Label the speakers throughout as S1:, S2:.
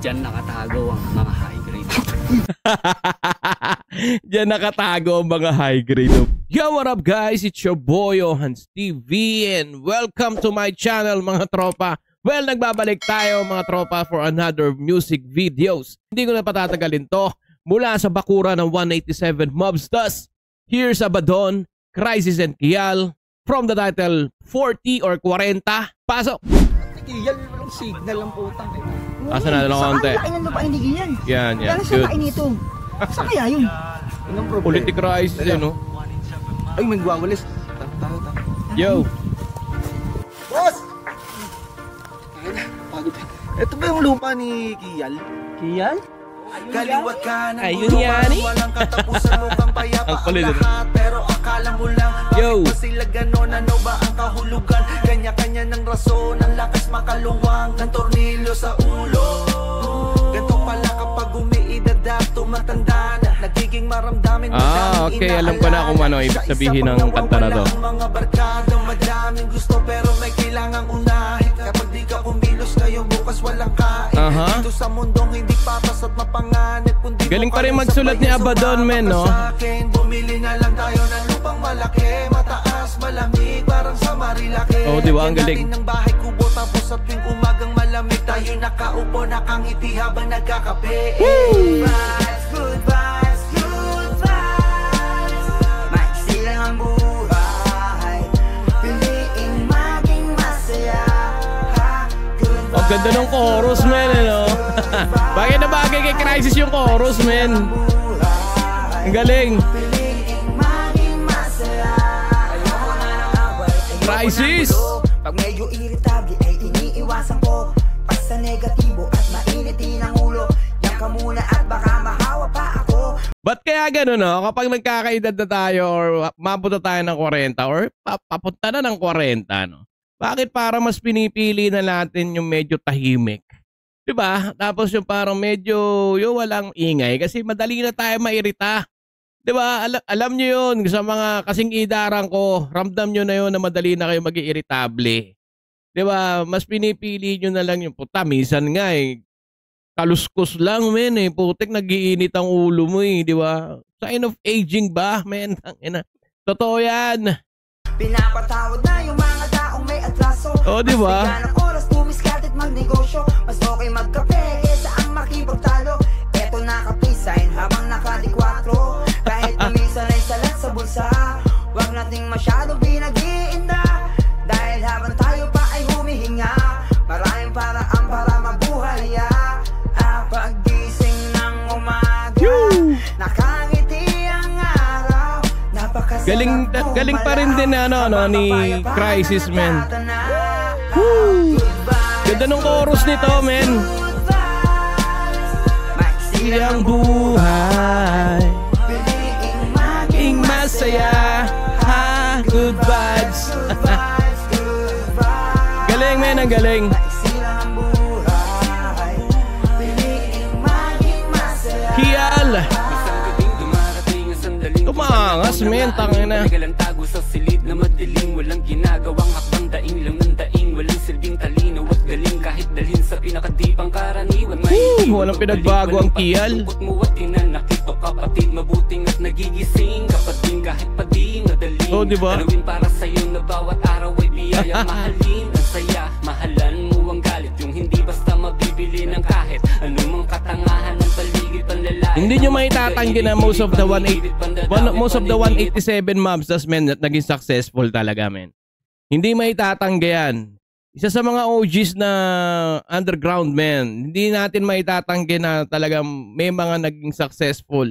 S1: Diyan nakatago ang mga high grade.
S2: Diyan nakatago ang mga high grade. Yo, what up guys? It's your boy Hans TV and welcome to my channel mga tropa. Well, nagbabalik tayo mga tropa for another music videos. Hindi ko na patatagalin to. Mula sa bakura ng 187 Mobsters, here's Abaddon, Crisis and Kial, from the title 40 or 40. Pasok!
S1: Kial, walang signal ang putang.
S2: Asa na lang konti.
S3: Saan kainan mo pa inigin yan?
S2: Yan.
S3: Kaya saan kain ito? Saan kaya yun?
S1: Anong problema?
S2: Politic crisis yun, no?
S1: Ay, magwawalis.
S2: Yo!
S1: Boss! Ito ba yung lupa ni Kial?
S3: Kial?
S1: Kaliwat ka ng
S2: ayun yan eh.
S1: Walang katapusan mo kang payapa ang lahat. Pero akala mo lang, bakit ba sila ganon? Ano ba ang kahulugan? Kanya-kanya ng rason, ang lakas makaluwang ng tornilyo sa ulo. Ganto pala kapag umiidad at tumatanda na, nagiging maramdamin.
S2: Okay, alam ko na kung ano ibig sabihin ng kanta na to.
S1: Mga barkada, madaming gusto pero may kailangang unahin. Kapag di ka kumilos ngayong bukas walang kain. Dito sa mundong hindi papas at mapanganib.
S2: Galing pa rin magsulat ni Abaddon, men, no?
S1: Bumili na lang tayo ng lupang malaki, mataas, malamig, parang sa Marilake.
S2: Oh, di ba? Ang galing.
S1: Ng bahay kubo tapos at tuwing umagang malamig tayo nakaupo, nakangiti habang nagkakape. Goodbyes, goodbyes, goodbyes. Maiksi lang ang buhay, piliin maging masaya.
S2: Ang ganda ng chorus, men, no? Bagay na bagay kay Crisis yung chorus, men. Ang galing. Crisis!
S3: Pag medyo irritable ay iniiwasan ko. Pag sa negatibo at mainitin ang ulo, yan ka muna at baka mahawa pa ako.
S2: Ba't kaya gano'n, no? Kapag nagkakaedad na tayo or mapunta tayo ng 40 or papunta na ng 40, no? Bakit para mas pinipili na natin yung medyo tahimik? Diba? Tapos yung parang medyo yung walang ingay kasi madali na tayo mairita. Diba? Alam nyo yun sa mga kasing idarang ko, ramdam nyo na yun na madali na kayo mag-irritable. Diba? Mas pinipili nyo na lang yung puta. Minsan nga eh, kaluskos lang men eh. Putik, nag-iinit ang ulo mo eh. Diba? Sign of aging ba? Men, totoo yan.
S3: Pinapatawad na yung mga taong may atraso.
S2: Oo, diba?
S3: Mas bigyan ng oras, tumiskat at magnegosyo. Mas okay magkape kesa ang makipagtalo. Eto nakapisign habang nakadikwatro. Kahit minsan ay salat sa bulsa, wag nating masyado pinag-iinda. Dahil habang tayo pa ay humihinga, maraming paraan para mabuhay. Paggising ng umaga, nakangiti ang araw.
S2: Galing pa rin din ano ni Crisis, men. Ganda ng chorus nito, men. Ang buhay, maging masaya, ha, good vibes. Galing, men, ang galing. Kial. Tumangas, men, tangina.
S4: Tago sa silid na madilim, walang ginagawang hakbang, daing lang ng daing, walang silbing talino at galing kahit dalhin sa pinakadipang karaniwan.
S2: Walang pinagbago ang Kial.
S4: Mo at tinanakit o kapatid, mabuting at nagigising kapatid kahit pa di madaling.
S2: Oh, diba?
S4: Alawin para sa'yo na bawat araw ay biyaya. Mahalin ang saya, mahalan mo ang galit, yung hindi basta mabibili ng kahit anumang katangahan ng paligid panlalait.
S2: Hindi nyo maitatanggi na most of the 187 Mobsters, men, at naging successful talaga, men. Hindi maitatanggi yan. Isa sa mga OGs na underground, men. Hindi natin maitatanggi na talagang may mga naging successful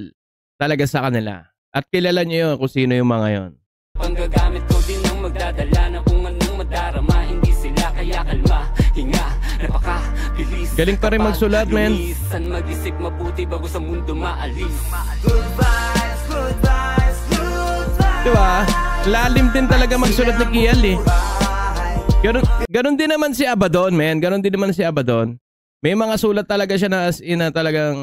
S2: talaga sa kanila. At kilala nyo yun kung sino yung mga yon.
S4: Panggagamit ko din ng magdadala na kung anong madarama. Hindi sila kaya kalma, hinga, napakabilis.
S2: Galing pa rin magsulat, men.
S4: Minsan mag-isip mabuti bago sa mundo maalis.
S3: Goodbyes, goodbyes, goodbyes.
S2: Diba? Lalim din talaga magsulat ni Kial eh. Ganon din naman si Abaddon, men. Ganon din naman si Abaddon. May mga sulat talaga siya na as in na talagang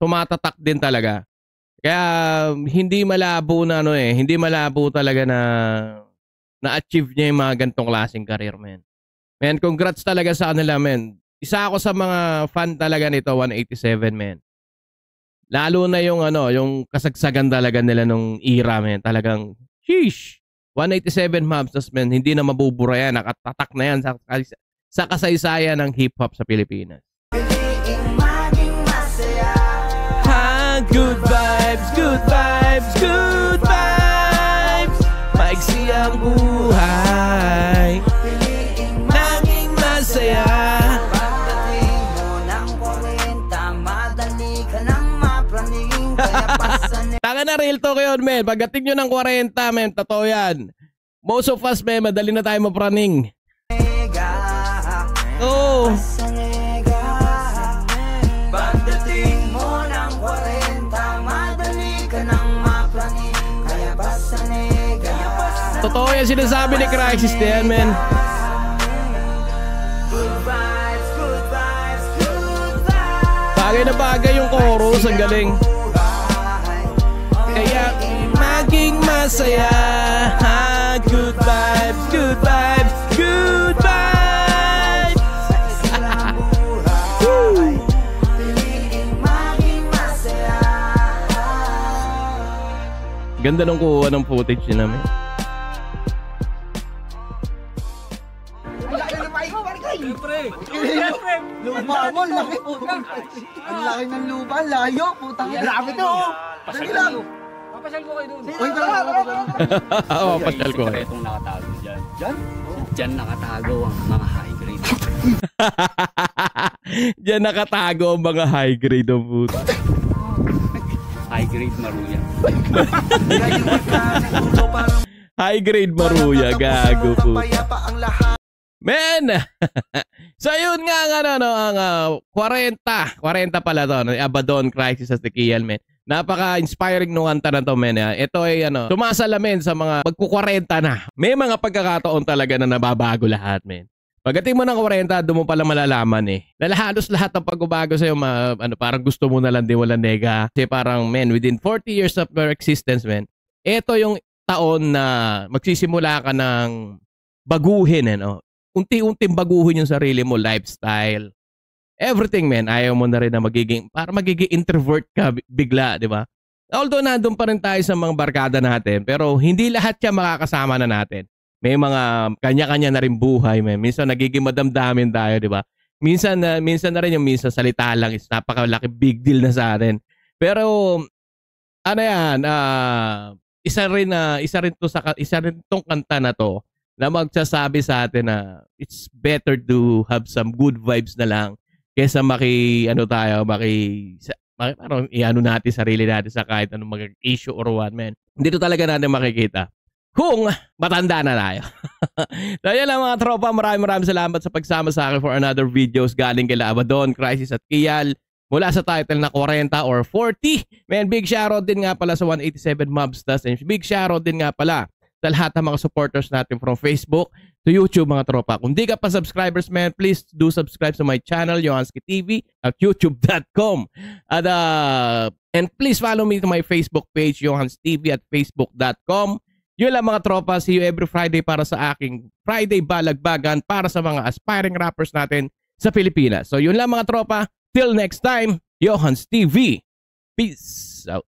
S2: tumatatak din talaga. Kaya hindi malabo na hindi malabo talaga na na-achieve niya yung mga gantong klaseng career, men. Men, congrats talaga sa kanila, men. isa ako sa mga fan talaga nito, 187, men. Lalo na yung yung kasagsagan talaga nila nung era, men. Talagang, sheesh! 187 Mobsters, men. Hindi na mabubura yan. Nakatatak na yan sa kasaysayan ng hip-hop sa Pilipinas.
S3: Piliing maging masaya.
S2: Ha, good vibes, good vibes, good vibes. Maiksi ang buhay.
S3: Piliing
S2: Naging masaya.
S3: pagdating mo ng 40, madali ka nang mapraning. Kaya pasan
S2: Taka na, real talk yun, men. Pagdating nyo ng 40, men, totoo yan. Most of us, men, madali na tayo mapraning. Oo.
S3: Sanega. Pagdating mo ng 40, madali ka nang mapraning. Kaya pasanega.
S2: Totoo yan sinasabi ni Crisis na yan, men.
S3: Good vibes, good vibes, good vibes.
S2: Bagay na bagay yung chorus. Ang galing. Kaya maging masaya. Ha, good vibes, good vibes, good vibes. Woo!
S3: Piliing maging masaya.
S2: Ganda nung kuha ng footage nila, men.
S5: Lupa mo, laki po. Ang laki ng lupa, layo, putang ina. Grabe to. Dali lang.
S4: Papasyal ko kayo doon.
S5: Uy, tara.
S2: Oo, pasyal ko.
S4: Itong nakatago dyan. Dyan nakatago ang mga high grade.
S2: Diyan nakatago ang mga high grade ng food.
S4: High grade maruya.
S2: High grade maruya, gago po. Men! So yun nga ang 40 pala to, Abaddon, Crisis at Kial, men. Napaka-inspiring nung kanta na to, men. Ito ay tumasalamin sa mga magku-40 na. May mga pagkakataon talaga na nababago lahat, men. Pagdating mo ng 40, doon mo pala malalaman na halos lahat ng pagbabago sa'yo, parang gusto mo na lang din walang nega. Kasi parang, men, within 40 years of your existence, men, ito yung taon na magsisimula ka ng baguhin, unti-unting baguhin yung sarili mo, lifestyle, everything, man. Ayaw mo na rin na magiging introvert ka bigla, di ba? Although nandun pa rin tayo sa mga barkada natin, pero hindi lahat siya makakasama na natin. May mga kanya-kanya na rin buhay, man. Minsan nagiging madamdamin tayo, di ba? Minsan na rin yung salita lang is napakalaki big deal na sa atin. Pero isa rin tong kanta na to na magsasabi sa atin na it's better to have some good vibes na lang kaysa parang natin sarili natin sa kahit anong mag-issue or what, man. Dito talaga natin makikita kung matanda na tayo. So yan lang mga tropa, maraming salamat sa pagsama sa akin for another videos galing kay Abaddon, Crisis at Kial mula sa title na 40 or 40. Man, big shoutout din nga pala sa 187 Mobsters and big shoutout din nga pala sa lahat ng mga supporters natin from Facebook to YouTube, mga tropa. Kung di ka pa subscribers, man, please do subscribe sa my channel, Johanski TV at youtube.com. And please follow me to my Facebook page, Johans TV at facebook.com. Yun lang mga tropa. See you every Friday para sa aking Friday Balagbagan para sa mga aspiring rappers natin sa Pilipinas. So yun lang mga tropa. Till next time, Johans TV. Peace out.